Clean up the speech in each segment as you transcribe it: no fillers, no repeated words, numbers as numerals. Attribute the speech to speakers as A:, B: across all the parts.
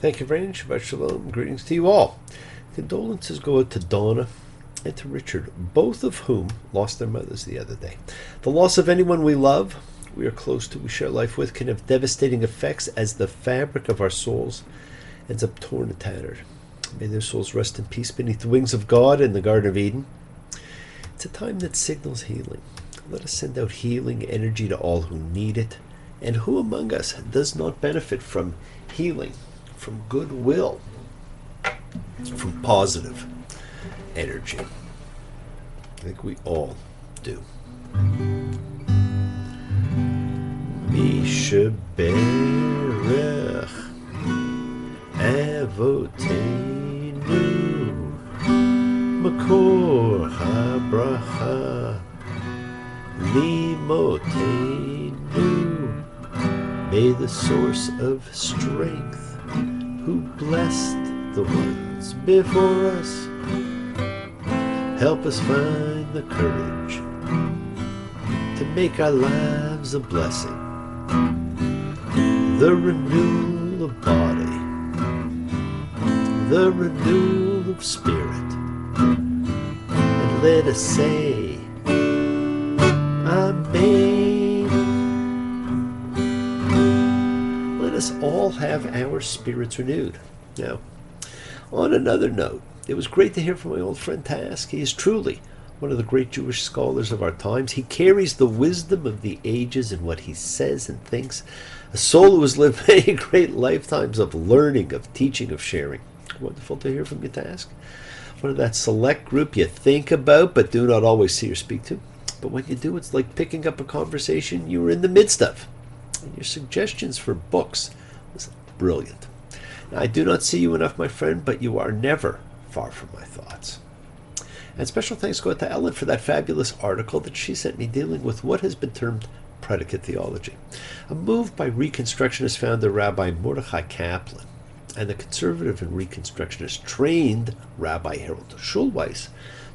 A: Thank you very much. Shabbat Shalom. Greetings to you all. Condolences go out to Donna and to Richard, both of whom lost their mothers the other day. The loss of anyone we love, we are close to, we share life with, can have devastating effects as the fabric of our souls ends up torn and tattered. May their souls rest in peace beneath the wings of God in the Garden of Eden. It's a time that signals healing. Let us send out healing energy to all who need it. And who among us does not benefit from healing, from goodwill, from positive energy? I think we all do. Misha Berech Avotenu Makor HaBracha Limotenu. May the source of strength, who blessed the ones before us, help us find the courage to make our lives a blessing. The renewal of body, the renewal of spirit, and let us say, Amen. Let us all have our spirits renewed. Now, on another note, it was great to hear from my old friend Task. He is truly one of the great Jewish scholars of our times. He carries the wisdom of the ages in what he says and thinks. A soul who has lived many great lifetimes of learning, of teaching, of sharing. Wonderful to hear from you, Task. One of that select group you think about but do not always see or speak to. But when you do, it's like picking up a conversation you were in the midst of. And your suggestions for books was brilliant. Now, I do not see you enough, my friend, but you are never far from my thoughts. And special thanks go out to Ellen for that fabulous article that she sent me dealing with what has been termed predicate theology. A move by Reconstructionist founder Rabbi Mordechai Kaplan and the conservative and Reconstructionist trained Rabbi Harold Schulweis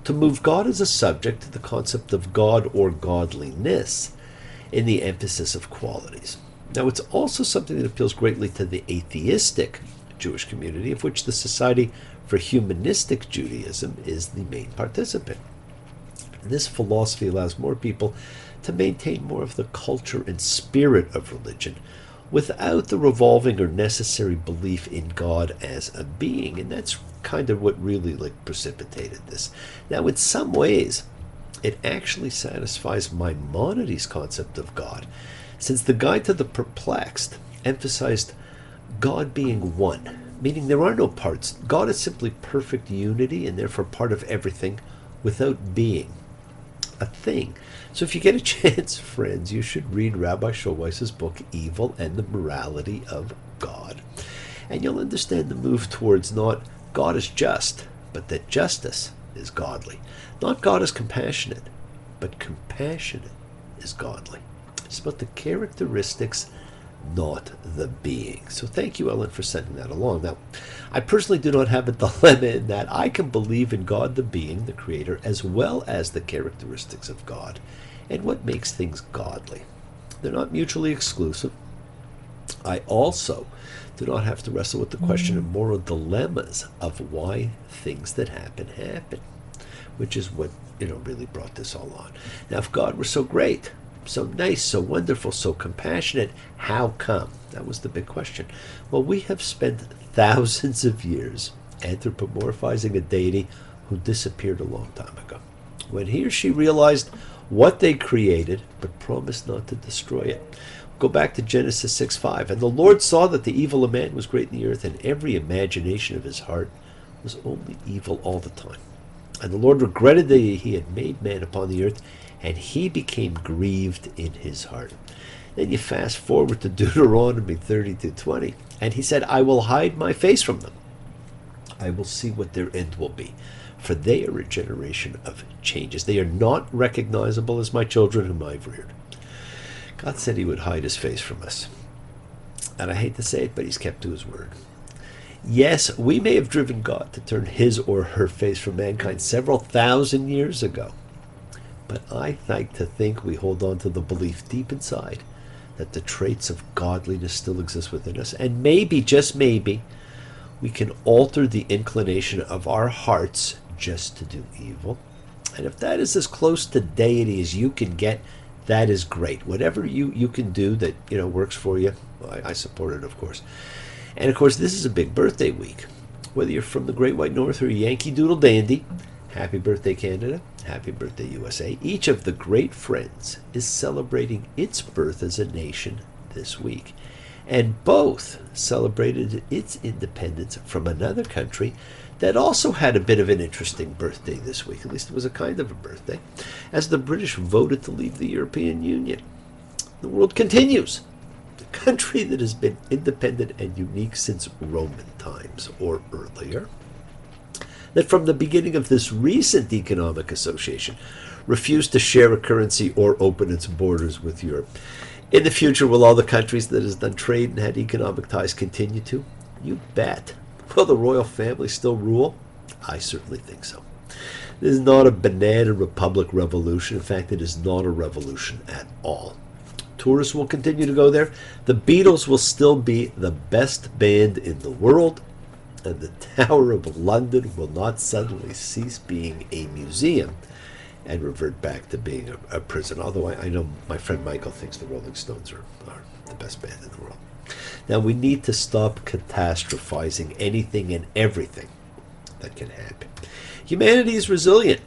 A: to move God as a subject to the concept of God or godliness in the emphasis of qualities. Now, it's also something that appeals greatly to the atheistic Jewish community, of which the Society for Humanistic Judaism is the main participant. This philosophy allows more people to maintain more of the culture and spirit of religion without the revolving or necessary belief in God as a being. And that's kind of what really precipitated this. Now, in some ways, it actually satisfies Maimonides' concept of God, since the Guide to the Perplexed emphasized God being one, meaning there are no parts. God is simply perfect unity and therefore part of everything without being a thing. So if you get a chance, friends, you should read Rabbi Schulweis's book, Evil and the Morality of God. And you'll understand the move towards not God is just, but that justice is godly. Not God is compassionate, but compassionate is godly. It's about the characteristics, not the being. So thank you, Ellen, for sending that along. Now, I personally do not have a dilemma in that I can believe in God the being, the creator, as well as the characteristics of God and what makes things godly. They're not mutually exclusive. I also do not have to wrestle with the question of moral dilemmas of why things that happen, which is what, really brought this all on. Now, if God were so great, so nice, so wonderful, so compassionate, how come? That was the big question. Well, we have spent thousands of years anthropomorphizing a deity who disappeared a long time ago, when he or she realized what they created but promised not to destroy it. Go back to Genesis 6:5. And the Lord saw that the evil of man was great in the earth, and every imagination of his heart was only evil all the time. And the Lord regretted that he had made man upon the earth, and he became grieved in his heart. Then you fast forward to Deuteronomy 32:20, and he said, I will hide my face from them. I will see what their end will be, for they are a generation of changes. They are not recognizable as my children whom I've reared. God said he would hide his face from us. And I hate to say it, but he's kept to his word. Yes, we may have driven God to turn his or her face from mankind several thousand years ago. But I like to think we hold on to the belief deep inside that the traits of godliness still exist within us. And maybe, just maybe, We can alter the inclination of our hearts just to do evil. And if that is as close to deity as you can get, that is great. Whatever you can do that works for you, I support it, of course. And of course, this is a big birthday week. Whether you're from the Great White North or Yankee Doodle Dandy, happy birthday, Canada. Happy birthday, USA. Each of the great friends is celebrating its birth as a nation this week. And both celebrated its independence from another country that also had a bit of an interesting birthday this week. At least it was a kind of a birthday, as the British voted to leave the European Union. The world continues. The country that has been independent and unique since Roman times or earlier, that from the beginning of this recent economic association refused to share a currency or open its borders with Europe. In the future, will all the countries that has done trade and had economic ties continue to? You bet. Will the royal family still rule? I certainly think so. This is not a banana republic revolution. In fact, it is not a revolution at all. Tourists will continue to go there. The Beatles will still be the best band in the world. And the Tower of London will not suddenly cease being a museum and revert back to being a prison. Although I know my friend Michael thinks the Rolling Stones are the best band in the world. Now, we need to stop catastrophizing anything and everything that can happen. Humanity is resilient.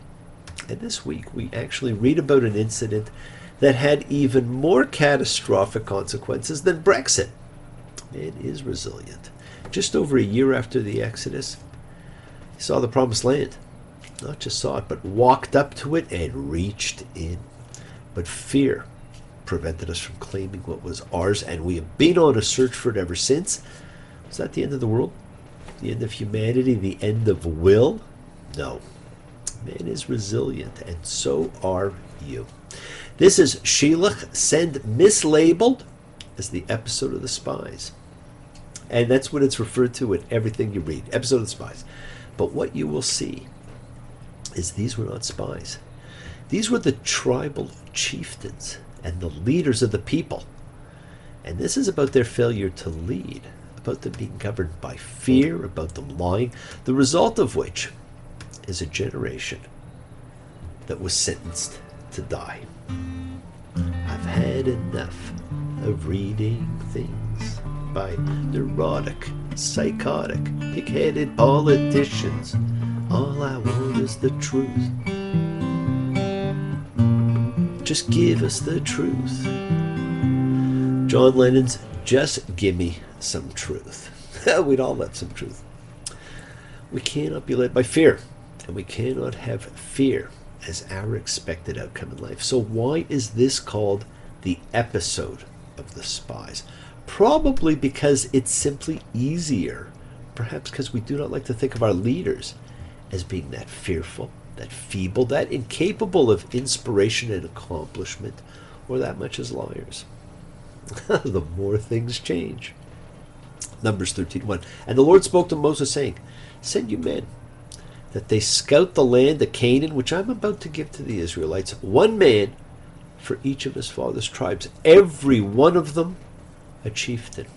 A: And this week, we actually read about an incident that had even more catastrophic consequences than Brexit. Man is resilient. Just over a year after the Exodus, he saw the Promised Land. Not just saw it, but walked up to it and reached in. But fear prevented us from claiming what was ours, and we have been on a search for it ever since. Was that the end of the world? The end of humanity? The end of will? No. Man is resilient, and so are you. This is Shilach Send mislabeled as the episode of the Spies. And that's what it's referred to in everything you read. Episode of the Spies. But what you will see is these were not spies. These were the tribal chieftains and the leaders of the people. And this is about their failure to lead, about them being governed by fear, about them lying, the result of which is a generation that was sentenced to die. I've had enough of reading things by neurotic, psychotic, pig-headed politicians. All I want is the truth. Just give us the truth. John Lennon's Just Give Me Some Truth. We'd all love some truth. We cannot be led by fear, and we cannot have fear as our expected outcome in life. So why is this called the episode of the Spies? Probably because it's simply easier, perhaps because we do not like to think of our leaders as being that fearful, that feeble, that incapable of inspiration and accomplishment, or that much as liars. The more things change. Numbers 13:1. And the Lord spoke to Moses, saying, Send you men, that they scout the land of Canaan, which I'm about to give to the Israelites, one man for each of his father's tribes, every one of them a chieftain.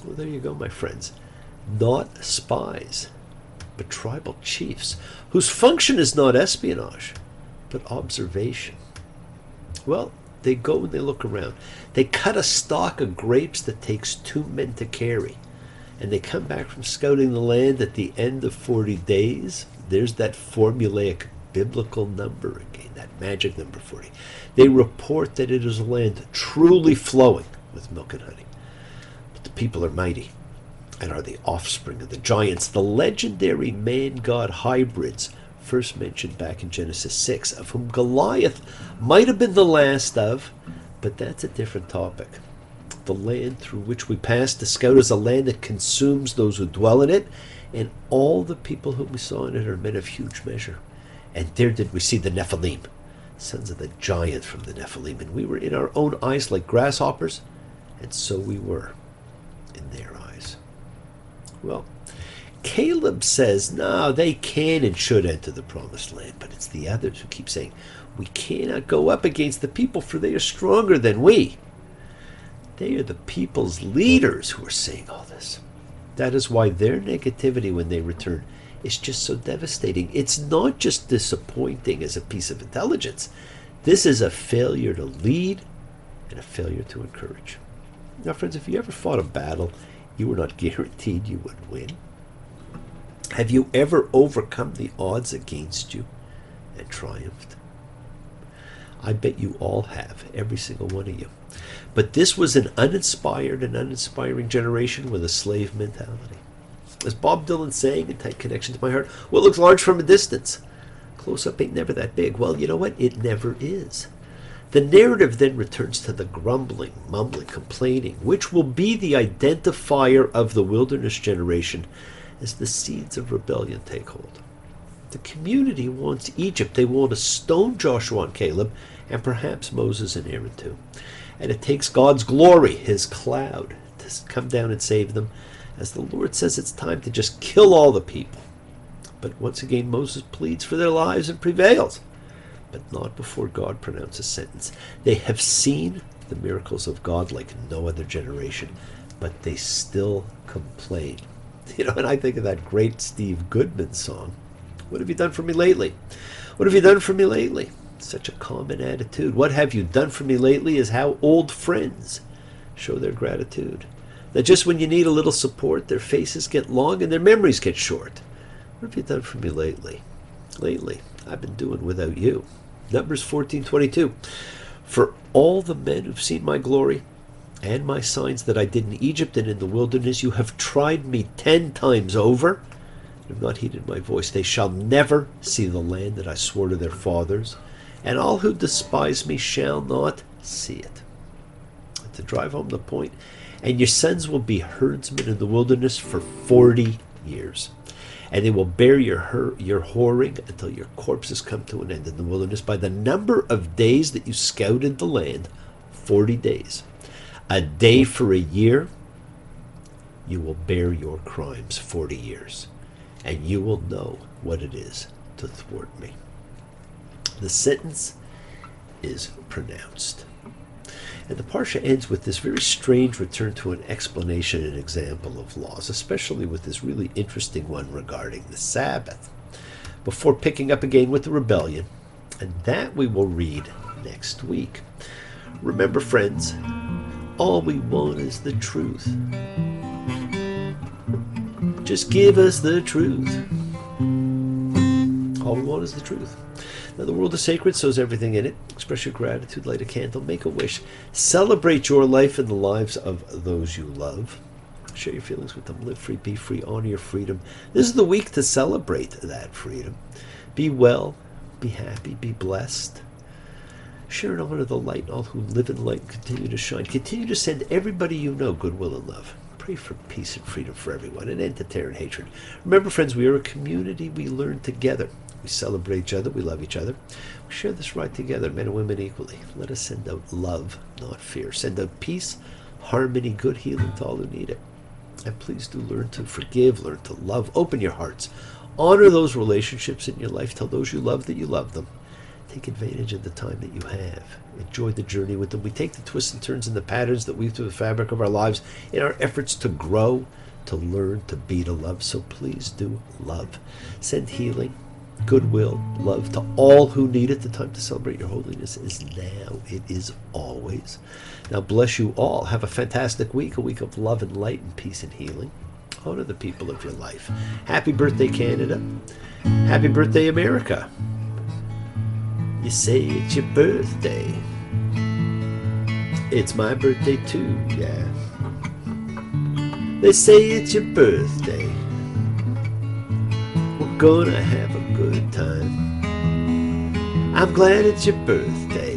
A: Well, there you go, my friends. Not spies, but tribal chiefs, whose function is not espionage, but observation. Well, they go and they look around. They cut a stalk of grapes that takes 2 men to carry. And they come back from scouting the land at the end of 40 days. There's that formulaic biblical number again, that magic number 40. They report that it is a land truly flowing with milk and honey. But the people are mighty and are the offspring of the giants, the legendary man-god hybrids first mentioned back in Genesis 6, of whom Goliath might have been the last of, but that's a different topic. The land through which we pass to scout is a land that consumes those who dwell in it, and all the people whom we saw in it are men of huge measure. And there did we see the Nephilim, sons of the giant from the Nephilim, and we were in our own eyes like grasshoppers, and so we were in their eyes. Well, Caleb says, no, they can and should enter the promised land, but it's the others who keep saying, we cannot go up against the people, for they are stronger than we. They are the people's leaders who are saying all this. That is why their negativity when they return is just so devastating. It's not just disappointing as a piece of intelligence. This is a failure to lead and a failure to encourage. Now, friends, if you ever fought a battle you were not guaranteed you would win, have you ever overcome the odds against you and triumphed? I bet you all have, every single one of you. But this was an uninspired and uninspiring generation with a slave mentality. As Bob Dylan sang in Tight Connection to My Heart, what looks large from a distance, close up ain't never that big. Well, you know what? It never is. The narrative then returns to the grumbling, mumbling, complaining, which will be the identifier of the wilderness generation as the seeds of rebellion take hold. The community wants Egypt. They want to stone Joshua and Caleb, and perhaps Moses and Aaron too. And it takes God's glory, his cloud, to come down and save them, as the Lord says it's time to just kill all the people. But once again, Moses pleads for their lives and prevails, but not before God pronounces sentence. They have seen the miracles of God like no other generation, but they still complain. You know, and I think of that great Steve Goodman song, "What have you done for me lately? What have you done for me lately?" Such a common attitude. What have you done for me lately is how old friends show their gratitude. That just when you need a little support, their faces get long and their memories get short. What have you done for me lately? Lately, I've been doing without you. Numbers 14:22. For all the men who've seen my glory and my signs that I did in Egypt and in the wilderness, you have tried me 10 times over and have not heeded my voice. They shall never see the land that I swore to their fathers, and all who despise me shall not see it. To drive home the point, and your sons will be herdsmen in the wilderness for 40 years. And they will bear your whoring until your corpses come to an end in the wilderness. By the number of days that you scouted the land, 40 days, a day for a year, you will bear your crimes 40 years. And you will know what it is to thwart me. The sentence is pronounced. And the Parsha ends with this very strange return to an explanation and example of laws, especially with this really interesting one regarding the Sabbath, before picking up again with the rebellion. And that we will read next week. Remember, friends, all we want is the truth. Just give us the truth. All we want is the truth. Now, the world is sacred, so is everything in it. Express your gratitude, light a candle, make a wish. Celebrate your life and the lives of those you love. Share your feelings with them. Live free, be free, honor your freedom. This is the week to celebrate that freedom. Be well, be happy, be blessed. Share and honor the light, and all who live in light continue to shine. Continue to send everybody you know goodwill and love. Pray for peace and freedom for everyone, an end to terror and hatred. Remember, friends, we are a community. We learn together. We celebrate each other. We love each other. We share this right together, men and women equally. Let us send out love, not fear. Send out peace, harmony, good healing to all who need it. And please do learn to forgive, learn to love. Open your hearts. Honor those relationships in your life. Tell those you love that you love them. Take advantage of the time that you have. Enjoy the journey with them. We take the twists and turns and the patterns that weave through the fabric of our lives in our efforts to grow, to learn, to be, to love. So please do love. Send healing, goodwill, love to all who need it. The time to celebrate your holiness is now. It is always. Now bless you all. Have a fantastic week, a week of love and light and peace and healing. Honor the people of your life. Happy birthday, Canada. Happy birthday, America. You say it's your birthday. It's my birthday too, yeah. They say it's your birthday. We're gonna have a good time. I'm glad it's your birthday.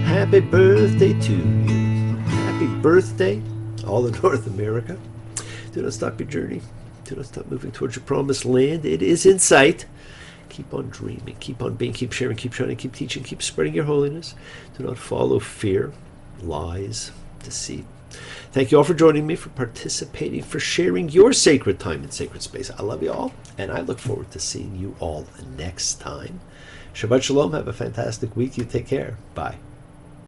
A: Happy birthday to you. Happy birthday, all of North America. Do not stop your journey. Do not stop moving towards your promised land. It is in sight. Keep on dreaming, keep on being, keep sharing, keep shining, keep teaching, keep spreading your holiness. Do not follow fear, lies, deceit. Thank you all for joining me, for participating, for sharing your sacred time and sacred space. I love you all, and I look forward to seeing you all next time. Shabbat Shalom. Have a fantastic week. You take care. Bye.